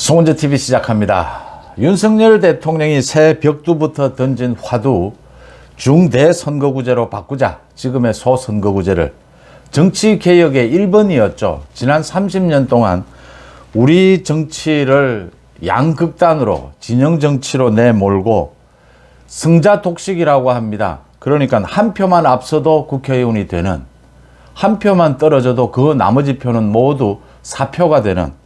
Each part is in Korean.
송은재 TV 시작합니다. 윤석열 대통령이 새 벽두부터 던진 화두 중대선거구제로 바꾸자. 지금의 소선거구제를 정치개혁의 1번이었죠. 지난 30년 동안 우리 정치를 양극단으로 진영정치로 내몰고 승자독식이라고 합니다. 그러니까 한 표만 앞서도 국회의원이 되는, 한 표만 떨어져도 그 나머지 표는 모두 사표가 되는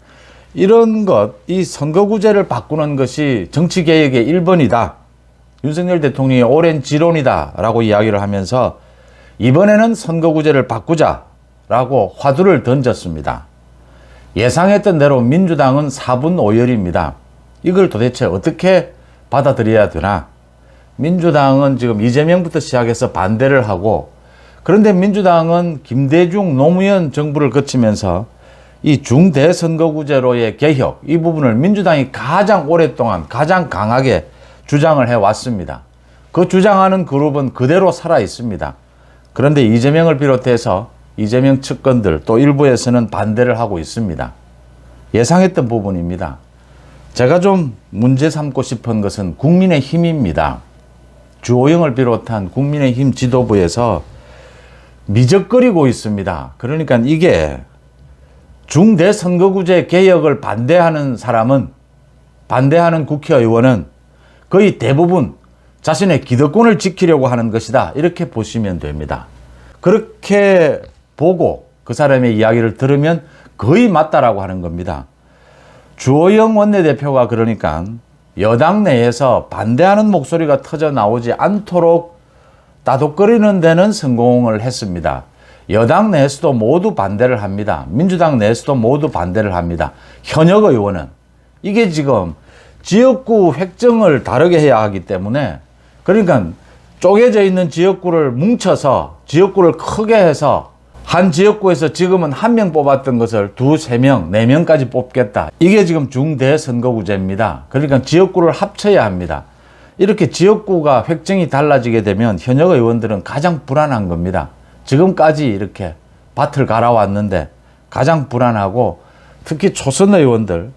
이런 것, 이 선거구제를 바꾸는 것이 정치개혁의 1번이다. 윤석열 대통령이 오랜 지론이다 라고 이야기를 하면서 이번에는 선거구제를 바꾸자라고 화두를 던졌습니다. 예상했던 대로 민주당은 4분 5열입니다. 이걸 도대체 어떻게 받아들여야 되나? 민주당은 지금 이재명부터 시작해서 반대를 하고, 그런데 민주당은 김대중 노무현 정부를 거치면서 이 중대선거구제로의 개혁, 이 부분을 민주당이 가장 오랫동안 가장 강하게 주장을 해왔습니다. 그 주장하는 그룹은 그대로 살아 있습니다. 그런데 이재명을 비롯해서 이재명 측근들 또 일부에서는 반대를 하고 있습니다. 예상했던 부분입니다. 제가 좀 문제 삼고 싶은 것은 국민의힘입니다. 주호영을 비롯한 국민의힘 지도부에서 미적거리고 있습니다. 그러니까 이게 중대선거구제 개혁을 반대하는 사람은, 반대하는 국회의원은 거의 대부분 자신의 기득권을 지키려고 하는 것이다, 이렇게 보시면 됩니다. 그렇게 보고 그 사람의 이야기를 들으면 거의 맞다라고 하는 겁니다. 주호영 원내대표가 그러니까 여당 내에서 반대하는 목소리가 터져 나오지 않도록 따독거리는 데는 성공을 했습니다. 여당 내에서도 모두 반대를 합니다. 민주당 내에서도 모두 반대를 합니다. 현역 의원은 이게 지금 지역구 획정을 다르게 해야 하기 때문에, 그러니까 쪼개져 있는 지역구를 뭉쳐서 지역구를 크게 해서 한 지역구에서 지금은 한 명 뽑았던 것을 2, 3명, 4명까지 뽑겠다. 이게 지금 중대선거구제입니다. 그러니까 지역구를 합쳐야 합니다. 이렇게 지역구가 획정이 달라지게 되면 현역 의원들은 가장 불안한 겁니다. 지금까지 이렇게 밭을 갈아왔는데 가장 불안하고, 특히 초선 의원들,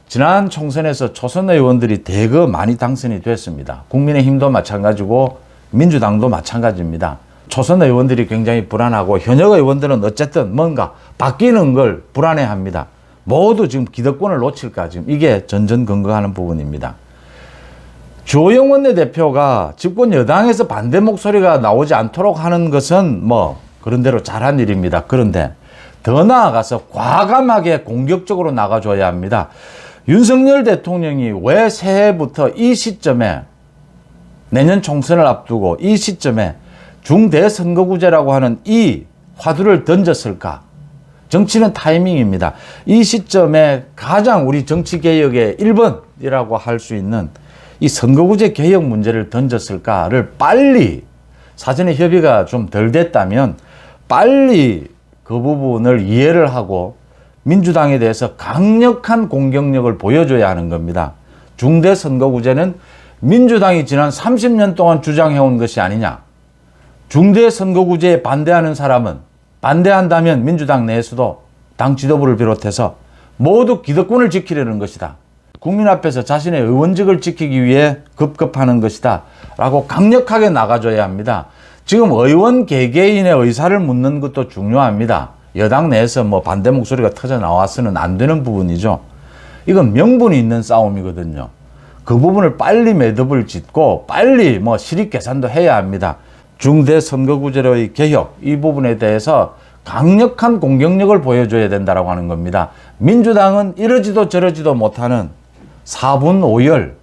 지난 총선에서 초선 의원들이 대거 많이 당선이 됐습니다. 국민의힘도 마찬가지고 민주당도 마찬가지입니다. 초선 의원들이 굉장히 불안하고 현역 의원들은 어쨌든 뭔가 바뀌는 걸 불안해합니다. 모두 지금 기득권을 놓칠까, 지금 이게 전전긍긍하는 부분입니다. 주호영 원내대표가 집권 여당에서 반대 목소리가 나오지 않도록 하는 것은 뭐 그런대로 잘한 일입니다. 그런데 더 나아가서 과감하게 공격적으로 나가줘야 합니다. 윤석열 대통령이 왜 새해부터 이 시점에, 내년 총선을 앞두고 이 시점에 중대선거구제라고 하는 이 화두를 던졌을까? 정치는 타이밍입니다. 이 시점에 가장 우리 정치개혁의 1번이라고 할 수 있는 이 선거구제 개혁 문제를 던졌을까를 빨리, 사전에 협의가 좀 덜 됐다면 빨리 그 부분을 이해를 하고 민주당에 대해서 강력한 공격력을 보여줘야 하는 겁니다. 중대선거구제는 민주당이 지난 30년 동안 주장해온 것이 아니냐. 중대선거구제에 반대하는 사람은, 반대한다면 민주당 내에서도 당 지도부를 비롯해서 모두 기득권을 지키려는 것이다. 국민 앞에서 자신의 의원직을 지키기 위해 급급하는 것이다 라고 강력하게 나가줘야 합니다. 지금 의원 개개인의 의사를 묻는 것도 중요합니다. 여당 내에서 뭐 반대 목소리가 터져 나와서는 안 되는 부분이죠. 이건 명분이 있는 싸움이거든요. 그 부분을 빨리 매듭을 짓고 빨리 뭐 실익 계산도 해야 합니다. 중대선거구제로의 개혁, 이 부분에 대해서 강력한 공격력을 보여줘야 된다라고 하는 겁니다. 민주당은 이러지도 저러지도 못하는 4분 5열,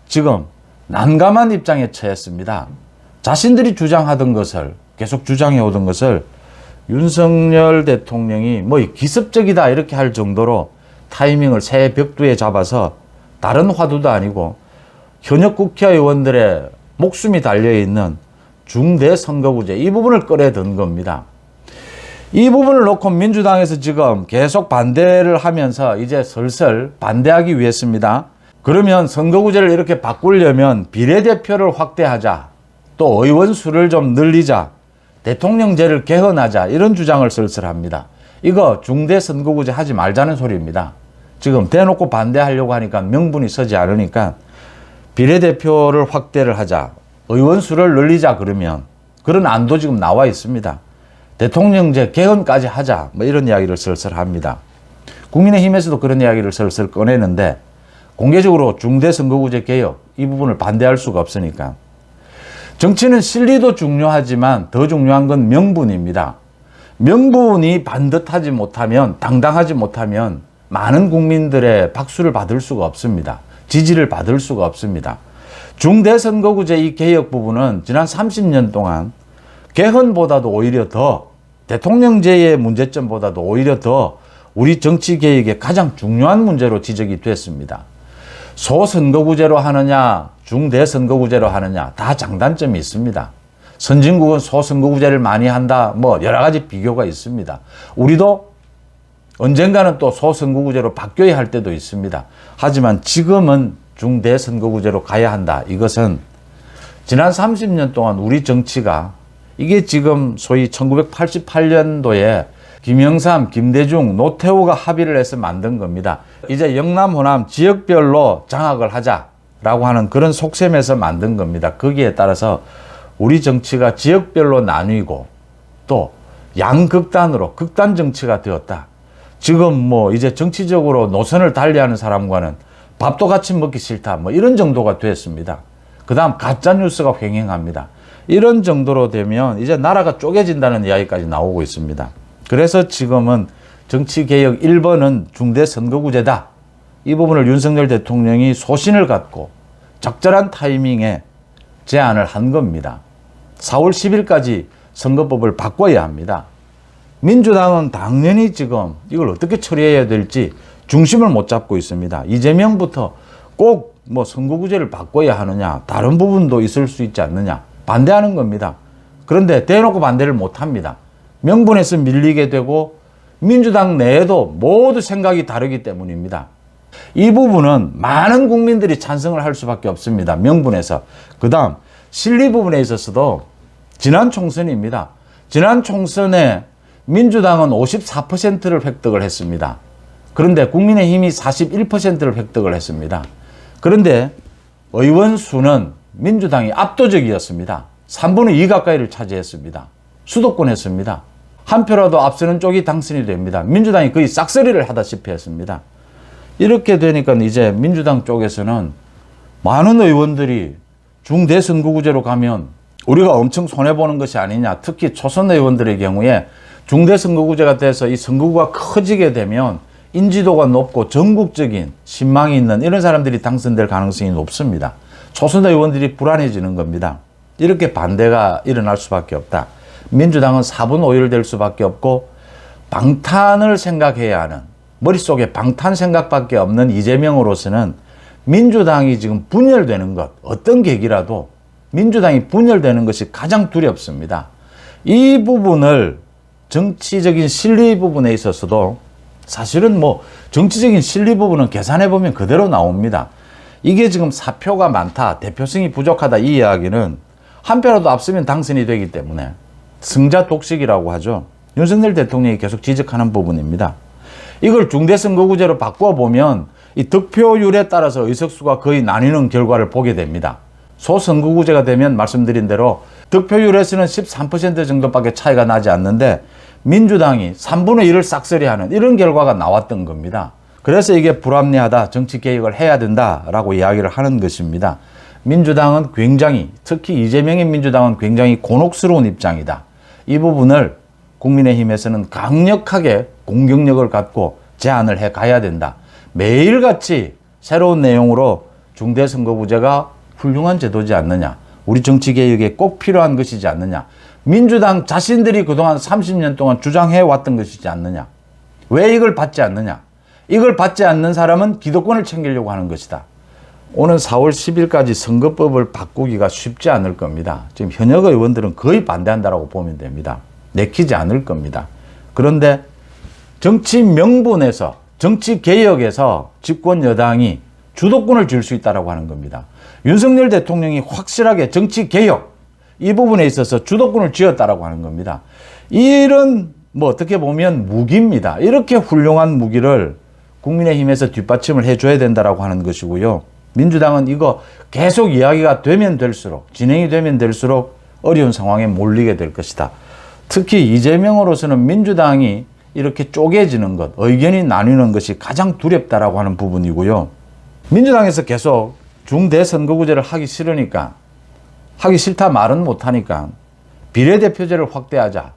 지금 난감한 입장에 처했습니다. 자신들이 주장하던 것을, 계속 주장해 오던 것을 윤석열 대통령이 뭐 기습적이다 이렇게 할 정도로 타이밍을 새 벽두에 잡아서, 다른 화두도 아니고 현역 국회의원들의 목숨이 달려있는 중대선거구제, 이 부분을 꺼내든 겁니다. 이 부분을 놓고 민주당에서 지금 계속 반대를 하면서 이제 슬슬 반대하기 위해서입니다. 그러면 선거구제를 이렇게 바꾸려면 비례대표를 확대하자, 또 의원 수를 좀 늘리자, 대통령제를 개헌하자, 이런 주장을 슬슬 합니다. 이거 중대선거구제 하지 말자는 소리입니다. 지금 대놓고 반대하려고 하니까 명분이 서지 않으니까 비례대표를 확대를 하자, 의원 수를 늘리자 그러면 그런 안도 지금 나와 있습니다. 대통령제 개헌까지 하자, 뭐 이런 이야기를 슬슬 합니다. 국민의힘에서도 그런 이야기를 슬슬 꺼내는데 공개적으로 중대선거구제 개혁 이 부분을 반대할 수가 없으니까. 정치는 실리도 중요하지만 더 중요한 건 명분입니다. 명분이 반듯하지 못하면, 당당하지 못하면 많은 국민들의 박수를 받을 수가 없습니다. 지지를 받을 수가 없습니다. 중대선거구제 이 개혁 부분은 지난 30년 동안 개헌보다도 오히려 더, 대통령제의 문제점보다도 오히려 더 우리 정치 개혁의 가장 중요한 문제로 지적이 됐습니다. 소선거구제로 하느냐, 중대선거구제로 하느냐, 다 장단점이 있습니다. 선진국은 소선거구제를 많이 한다, 뭐 여러 가지 비교가 있습니다. 우리도 언젠가는 또 소선거구제로 바뀌어야 할 때도 있습니다. 하지만 지금은 중대선거구제로 가야 한다. 이것은 지난 30년 동안 우리 정치가, 이게 지금 소위 1988년도에 김영삼, 김대중, 노태우가 합의를 해서 만든 겁니다. 이제 영남, 호남 지역별로 장악을 하자라고 하는 그런 속셈에서 만든 겁니다. 거기에 따라서 우리 정치가 지역별로 나뉘고 또 양극단으로 극단 정치가 되었다. 지금 뭐 이제 정치적으로 노선을 달리하는 사람과는 밥도 같이 먹기 싫다, 뭐 이런 정도가 됐습니다. 그 다음 가짜뉴스가 횡행합니다. 이런 정도로 되면 이제 나라가 쪼개진다는 이야기까지 나오고 있습니다. 그래서 지금은 정치개혁 1번은 중대선거구제다. 이 부분을 윤석열 대통령이 소신을 갖고 적절한 타이밍에 제안을 한 겁니다. 4월 10일까지 선거법을 바꿔야 합니다. 민주당은 당연히 지금 이걸 어떻게 처리해야 될지 중심을 못 잡고 있습니다. 이재명부터 꼭 뭐 선거구제를 바꿔야 하느냐, 다른 부분도 있을 수 있지 않느냐, 반대하는 겁니다. 그런데 대놓고 반대를 못 합니다. 명분에서 밀리게 되고 민주당 내에도 모두 생각이 다르기 때문입니다. 이 부분은 많은 국민들이 찬성을 할 수밖에 없습니다. 명분에서. 그 다음 실리 부분에 있어서도 지난 총선입니다. 지난 총선에 민주당은 54%를 획득을 했습니다. 그런데 국민의힘이 41%를 획득을 했습니다. 그런데 의원 수는 민주당이 압도적이었습니다. 3분의 2 가까이를 차지했습니다. 수도권했습니다. 한 표라도 앞서는 쪽이 당선이 됩니다. 민주당이 거의 싹쓸이를 하다시피 했습니다. 이렇게 되니까 이제 민주당 쪽에서는 많은 의원들이 중대선거구제로 가면 우리가 엄청 손해보는 것이 아니냐. 특히 초선 의원들의 경우에 중대선거구제가 돼서 이 선거구가 커지게 되면 인지도가 높고 전국적인 신망이 있는 이런 사람들이 당선될 가능성이 높습니다. 초선 의원들이 불안해지는 겁니다. 이렇게 반대가 일어날 수밖에 없다. 민주당은 4분 5일 될 수밖에 없고 방탄을 생각해야 하는, 머릿속에 방탄 생각밖에 없는 이재명으로서는 민주당이 지금 분열되는 것, 어떤 계기라도 민주당이 분열되는 것이 가장 두렵습니다. 이 부분을 정치적인 실리 부분에 있어서도 사실은 뭐 정치적인 실리 부분은 계산해 보면 그대로 나옵니다. 이게 지금 사표가 많다, 대표성이 부족하다, 이 이야기는 한 표라도 앞서면 당선이 되기 때문에 승자 독식이라고 하죠. 윤석열 대통령이 계속 지적하는 부분입니다. 이걸 중대선거구제로 바꿔보면 이 득표율에 따라서 의석수가 거의 나뉘는 결과를 보게 됩니다. 소선거구제가 되면 말씀드린 대로 득표율에서는 13% 정도밖에 차이가 나지 않는데 민주당이 3분의 1을 싹쓸이하는 이런 결과가 나왔던 겁니다. 그래서 이게 불합리하다, 정치개혁을 해야 된다라고 이야기를 하는 것입니다. 민주당은 굉장히, 특히 이재명의 민주당은 굉장히 곤혹스러운 입장이다. 이 부분을 국민의힘에서는 강력하게 공격력을 갖고 제안을 해 가야 된다. 매일같이 새로운 내용으로 중대선거구제가 훌륭한 제도지 않느냐, 우리 정치개혁에 꼭 필요한 것이지 않느냐, 민주당 자신들이 그동안 30년 동안 주장해왔던 것이지 않느냐, 왜 이걸 받지 않느냐, 이걸 받지 않는 사람은 기득권을 챙기려고 하는 것이다. 오는 4월 10일까지 선거법을 바꾸기가 쉽지 않을 겁니다. 지금 현역 의원들은 거의 반대한다고 보면 됩니다. 내키지 않을 겁니다. 그런데 정치 명분에서, 정치 개혁에서 집권 여당이 주도권을 줄 수 있다고 하는 겁니다. 윤석열 대통령이 확실하게 정치 개혁 이 부분에 있어서 주도권을 쥐었다라고 하는 겁니다. 이런 뭐 어떻게 보면 무기입니다. 이렇게 훌륭한 무기를 국민의힘에서 뒷받침을 해줘야 된다라고 하는 것이고요. 민주당은 이거 계속 이야기가 되면 될수록, 진행이 되면 될수록 어려운 상황에 몰리게 될 것이다. 특히 이재명으로서는 민주당이 이렇게 쪼개지는 것, 의견이 나뉘는 것이 가장 두렵다라고 하는 부분이고요. 민주당에서 계속 중대선거구제를 하기 싫으니까, 하기 싫다 말은 못하니까 비례대표제를 확대하자,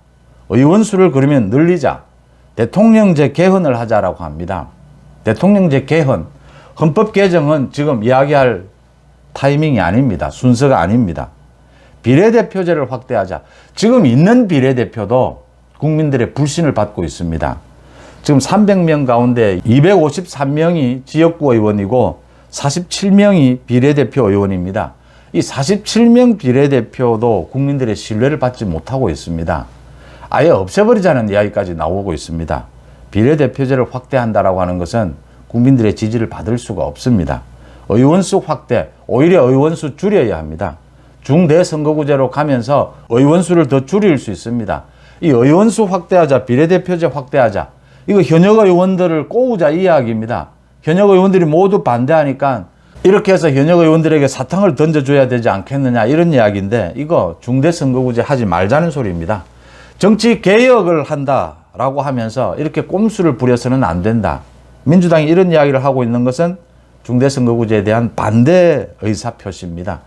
의원수를 그러면 늘리자, 대통령제 개헌을 하자라고 합니다. 대통령제 개헌, 헌법 개정은 지금 이야기할 타이밍이 아닙니다. 순서가 아닙니다. 비례대표제를 확대하자. 지금 있는 비례대표도 국민들의 불신을 받고 있습니다. 지금 300명 가운데 253명이 지역구 의원이고 47명이 비례대표 의원입니다. 이 47명 비례대표도 국민들의 신뢰를 받지 못하고 있습니다. 아예 없애버리자는 이야기까지 나오고 있습니다. 비례대표제를 확대한다라고 하는 것은 국민들의 지지를 받을 수가 없습니다. 의원수 확대, 오히려 의원수 줄여야 합니다. 중대선거구제로 가면서 의원수를 더 줄일 수 있습니다. 이 의원수 확대하자, 비례대표제 확대하자, 이거 현역 의원들을 꼬우자 이 이야기입니다. 현역 의원들이 모두 반대하니까 이렇게 해서 현역 의원들에게 사탕을 던져줘야 되지 않겠느냐 이런 이야기인데, 이거 중대선거구제 하지 말자는 소리입니다. 정치 개혁을 한다라고 하면서 이렇게 꼼수를 부려서는 안 된다. 민주당이 이런 이야기를 하고 있는 것은 중대선거구제에 대한 반대 의사표시입니다.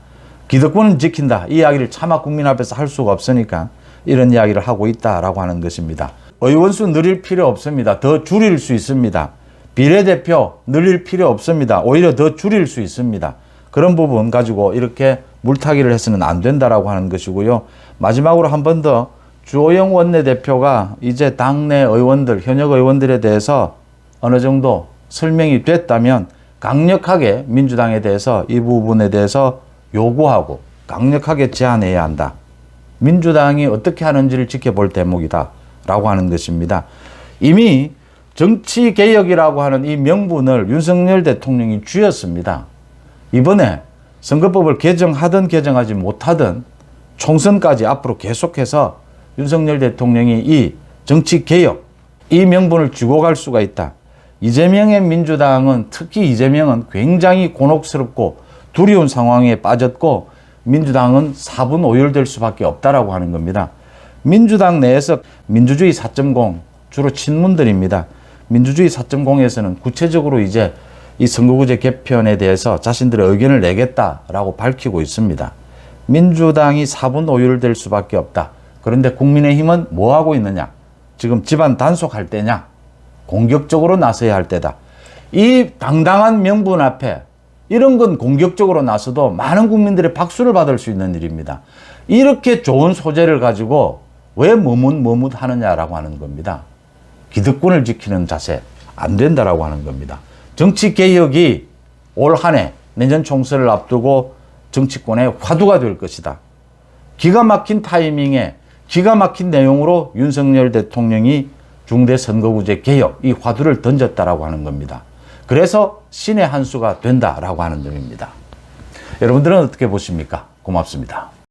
기득권은 지킨다. 이 이야기를 차마 국민 앞에서 할 수가 없으니까 이런 이야기를 하고 있다라고 하는 것입니다. 의원수 늘릴 필요 없습니다. 더 줄일 수 있습니다. 비례대표 늘릴 필요 없습니다. 오히려 더 줄일 수 있습니다. 그런 부분 가지고 이렇게 물타기를 해서는 안 된다라고 하는 것이고요. 마지막으로 한 번 더 주호영 원내대표가 이제 당내 의원들, 현역 의원들에 대해서 어느 정도 설명이 됐다면 강력하게 민주당에 대해서 이 부분에 대해서 요구하고 강력하게 제안해야 한다. 민주당이 어떻게 하는지를 지켜볼 대목이다 라고 하는 것입니다. 이미 정치개혁이라고 하는 이 명분을 윤석열 대통령이 쥐었습니다. 이번에 선거법을 개정하든 개정하지 못하든 총선까지 앞으로 계속해서 윤석열 대통령이 이 정치개혁, 이 명분을 쥐고 갈 수가 있다. 이재명의 민주당은, 특히 이재명은 굉장히 곤혹스럽고 두려운 상황에 빠졌고 민주당은 4분 오열될 수밖에 없다라고 하는 겁니다. 민주당 내에서 민주주의 4.0 주로 친문들입니다. 민주주의 4.0에서는 구체적으로 이제 이 선거구제 개편에 대해서 자신들의 의견을 내겠다라고 밝히고 있습니다. 민주당이 4분 오열될 수밖에 없다. 그런데 국민의힘은 뭐 하고 있느냐? 지금 집안 단속할 때냐? 공격적으로 나서야 할 때다. 이 당당한 명분 앞에 이런 건 공격적으로 나서도 많은 국민들의 박수를 받을 수 있는 일입니다. 이렇게 좋은 소재를 가지고 왜 머뭇머뭇하느냐라고 하는 겁니다. 기득권을 지키는 자세 안 된다라고 하는 겁니다. 정치개혁이 올 한 해 내년 총선을 앞두고 정치권의 화두가 될 것이다. 기가 막힌 타이밍에 기가 막힌 내용으로 윤석열 대통령이 중대선거구제 개혁 이 화두를 던졌다라고 하는 겁니다. 그래서 신의 한 수가 된다라고 하는 점입니다. 여러분들은 어떻게 보십니까? 고맙습니다.